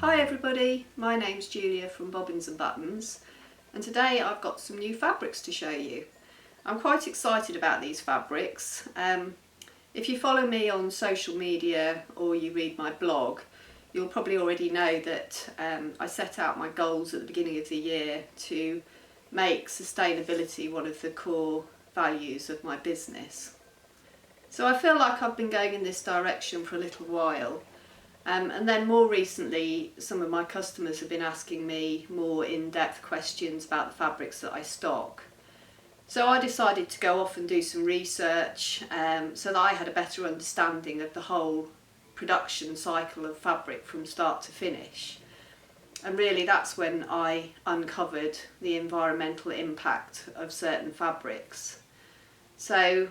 Hi everybody, my name's Julia from Bobbins and Buttons, and today I've got some new fabrics to show you. I'm quite excited about these fabrics. If you follow me on social media or you read my blog, you'll probably already know that I set out my goals at the beginning of the year to make sustainability one of the core values of my business. So I feel like I've been going in this direction for a little while. And then more recently, some of my customers have been asking me more in-depth questions about the fabrics that I stock. So I decided to go off and do some research so that I had a better understanding of the whole production cycle of fabric from start to finish. And really that's when I uncovered the environmental impact of certain fabrics. So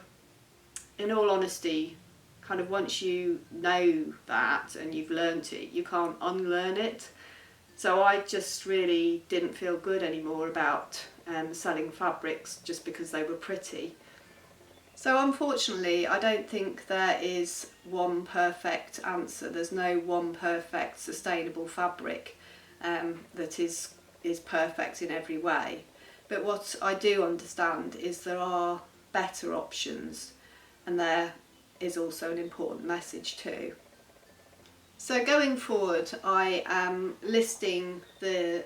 in all honesty, kind of once you know that and you've learnt it, you can't unlearn it. So I just really didn't feel good anymore about selling fabrics just because they were pretty. So unfortunately, I don't think there is one perfect answer. There's no one perfect sustainable fabric that is perfect in every way. But what I do understand is there are better options, and there is also an important message too. So going forward, I am listing the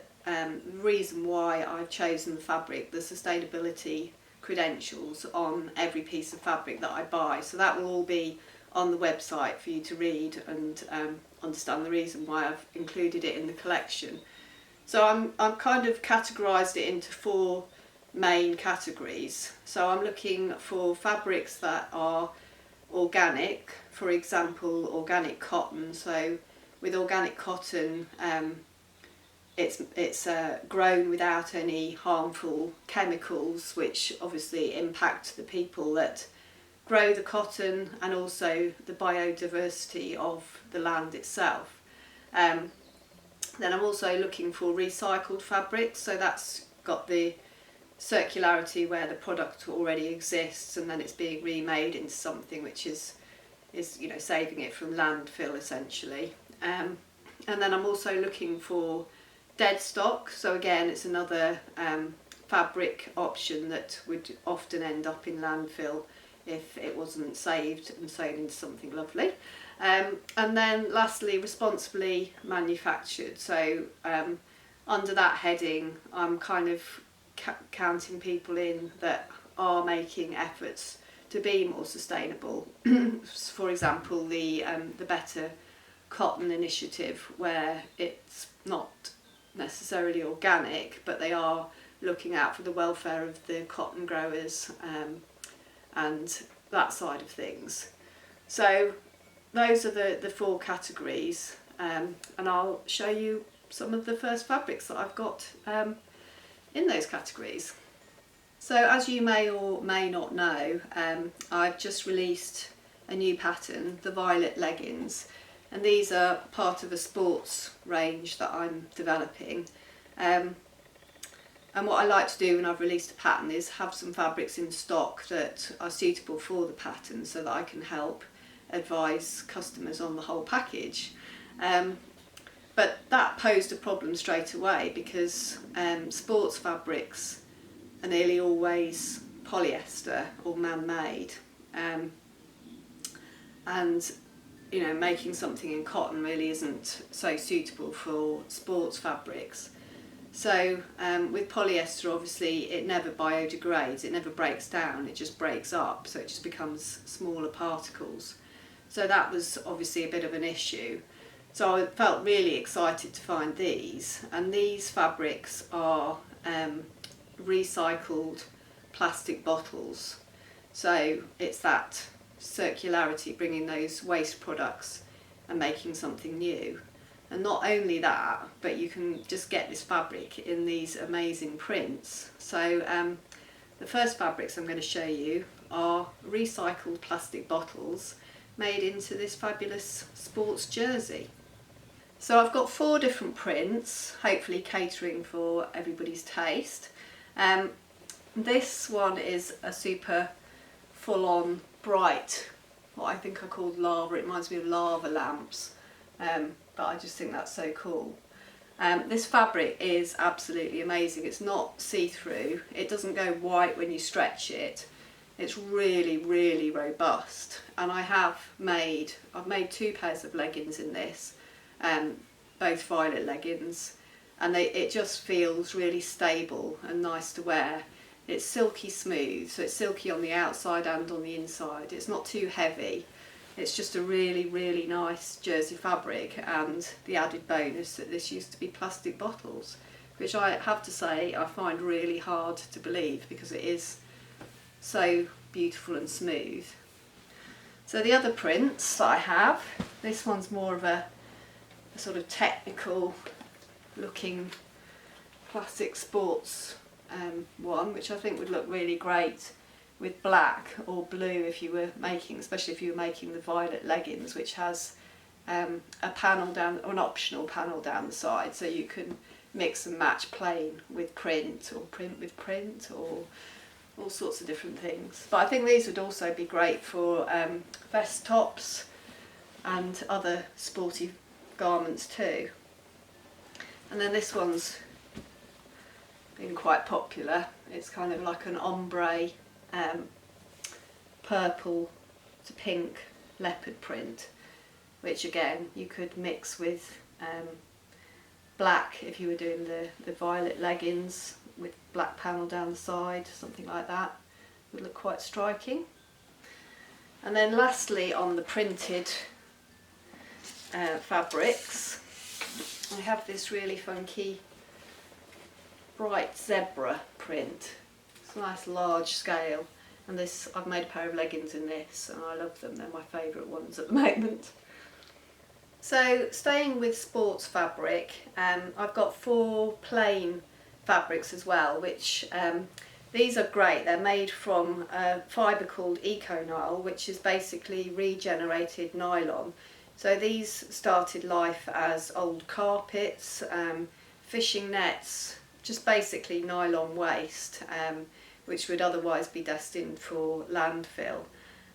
reason why I've chosen the fabric, the sustainability credentials on every piece of fabric that I buy. So that will all be on the website for you to read and understand the reason why I've included it in the collection. So I've kind of categorised it into four main categories. So I'm looking for fabrics that are organic, for example organic cotton. So with organic cotton, it's grown without any harmful chemicals, which obviously impact the people that grow the cotton and also the biodiversity of the land itself. Then I'm also looking for recycled fabrics, so that's got the circularity where the product already exists and then it's being remade into something which is saving it from landfill essentially. And then I'm also looking for dead stock, so again it's another fabric option that would often end up in landfill if it wasn't saved and sewn into something lovely. And then lastly, responsibly manufactured. So under that heading I'm kind of counting people in that are making efforts to be more sustainable. For example, the Better Cotton initiative, where it's not necessarily organic, but they are looking out for the welfare of the cotton growers and that side of things. So those are the four categories, and I'll show you some of the first fabrics that I've got in those categories. So as you may or may not know, I've just released a new pattern, the violet leggings, and these are part of a sports range that I'm developing. And what I like to do when I've released a pattern is have some fabrics in stock that are suitable for the pattern so that I can help advise customers on the whole package. But that posed a problem straight away because sports fabrics are nearly always polyester or man-made, and making something in cotton really isn't so suitable for sports fabrics. So with polyester, obviously it never biodegrades, it never breaks down, it just breaks up, so it just becomes smaller particles. So that was obviously a bit of an issue. So I felt really excited to find these, and these fabrics are recycled plastic bottles. So it's that circularity, bringing those waste products and making something new. And not only that, but you can just get this fabric in these amazing prints. So the first fabrics I'm going to show you are recycled plastic bottles made into this fabulous sports jersey. So I've got four different prints, hopefully catering for everybody's taste. This one is a super full-on bright, what I think are called lava, it reminds me of lava lamps. but I just think that's so cool. This fabric is absolutely amazing. It's not see-through, it doesn't go white when you stretch it. It's really, really robust, and I've made 2 pairs of leggings in this, both violet leggings, and it just feels really stable and nice to wear. It's silky smooth, so it's silky on the outside and on the inside. It's not too heavy. It's just a really, really nice jersey fabric, and the added bonus that this used to be plastic bottles, which I have to say I find really hard to believe because it is so beautiful and smooth. So the other prints that I have, this one's more of a sort of technical looking classic sports one, which I think would look really great with black or blue if you were making, especially if you were making the violet leggings, which has a panel down, or an optional panel down the side, so you can mix and match plain with print or print with print or all sorts of different things. But I think these would also be great for vest tops and other sporty garments too. And then this one's been quite popular. It's kind of like an ombre purple to pink leopard print, which again you could mix with black if you were doing the violet leggings with black panel down the side, something like that would look quite striking. And then lastly, on the printed fabrics, I have this really funky bright zebra print. It's a nice large scale, and this, I've made a pair of leggings in this and I love them. They're my favourite ones at the moment. So staying with sports fabric, I've got 4 plain fabrics as well, which these are great. They're made from a fibre called eco-nylon, which is basically regenerated nylon. So these started life as old carpets, fishing nets, just basically nylon waste, which would otherwise be destined for landfill.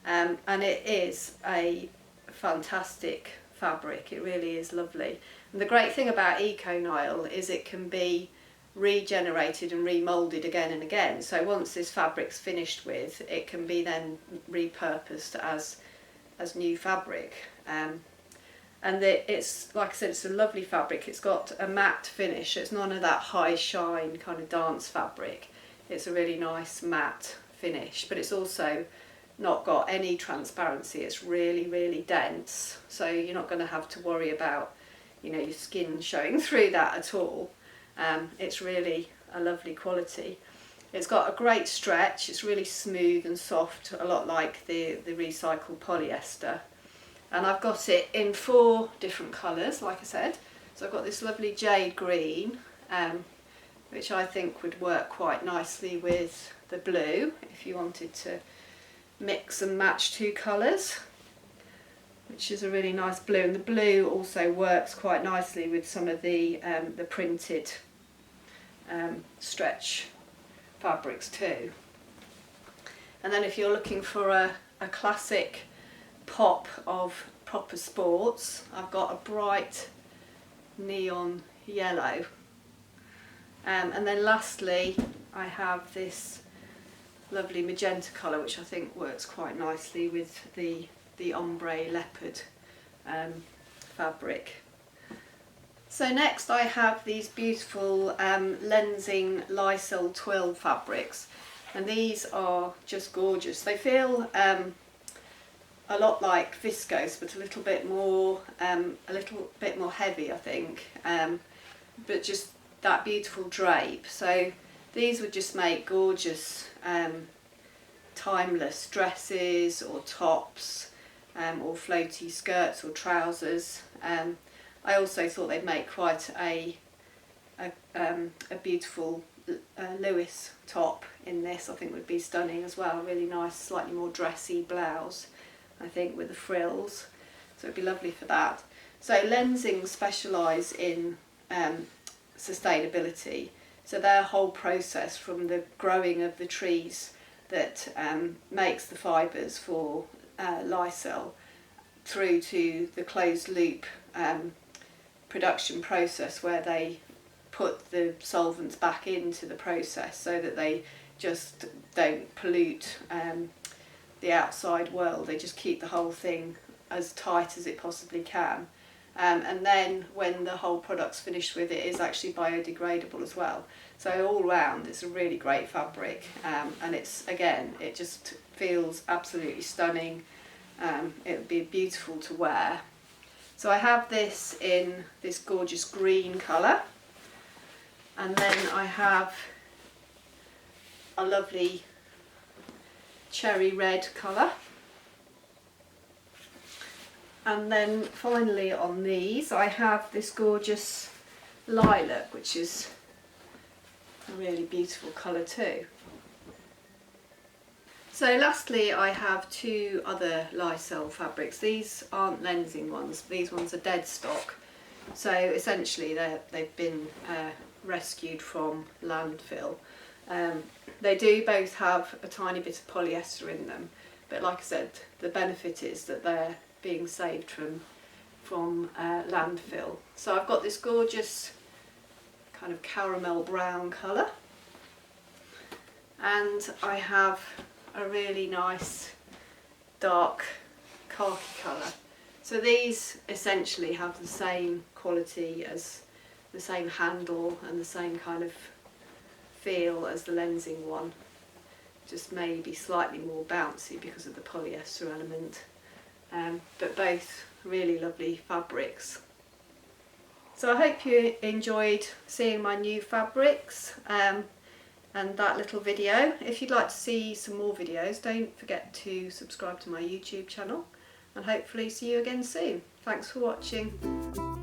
And it is a fantastic fabric, it really is lovely. And the great thing about eco-nylon is it can be regenerated and remoulded again and again. So once this fabric's finished with, it can be then repurposed as new fabric. And it's, like I said, it's a lovely fabric. It's got a matte finish. It's none of that high shine kind of dance fabric. It's a really nice matte finish, but it's also not got any transparency. It's really, really dense, so you're not going to have to worry about, you know, your skin showing through that at all. It's really a lovely quality. It's got a great stretch. It's really smooth and soft, a lot like the recycled polyester. And I've got it in 4 different colours, like I said. So I've got this lovely jade green, which I think would work quite nicely with the blue if you wanted to mix and match 2 colours, which is a really nice blue. And the blue also works quite nicely with some of the printed stretch fabrics too. And then if you're looking for a classic pop of proper sports, I've got a bright neon yellow, and then lastly I have this lovely magenta colour, which I think works quite nicely with the ombre leopard fabric. So next I have these beautiful Lenzing Lysol twill fabrics, and these are just gorgeous. They feel a lot like viscose, but a little bit more heavy, I think, but just that beautiful drape. So these would just make gorgeous timeless dresses or tops, or floaty skirts or trousers. I also thought they'd make quite a beautiful Lewis top in this. I think would be stunning as well. Really nice, slightly more dressy blouse, I think, with the frills. So it'd be lovely for that. So Lenzing specialise in sustainability. So their whole process from the growing of the trees that makes the fibres for Lysol through to the closed loop production process, where they put the solvents back into the process so that they just don't pollute the outside world. They just keep the whole thing as tight as it possibly can. And then when the whole product's finished with, it is actually biodegradable as well. So all round it's a really great fabric, and it's, again, it just feels absolutely stunning. It would be beautiful to wear. So I have this in this gorgeous green colour, and then I have a lovely cherry red colour. And then finally on these I have this gorgeous lilac, which is a really beautiful colour too. So lastly I have two other Lysol fabrics. These aren't Lenzing ones, these ones are dead stock. So essentially they've been rescued from landfill. They do both have a tiny bit of polyester in them, but like I said, the benefit is that they're being saved from landfill. So I've got this gorgeous kind of caramel brown colour, and I have a really nice dark khaki colour. So these essentially have the same quality, as the same handle and the same kind of feel as the Lenzing one, just maybe slightly more bouncy because of the polyester element. But both really lovely fabrics. So I hope you enjoyed seeing my new fabrics and that little video. If you'd like to see some more videos, don't forget to subscribe to my YouTube channel, and hopefully see you again soon. Thanks for watching.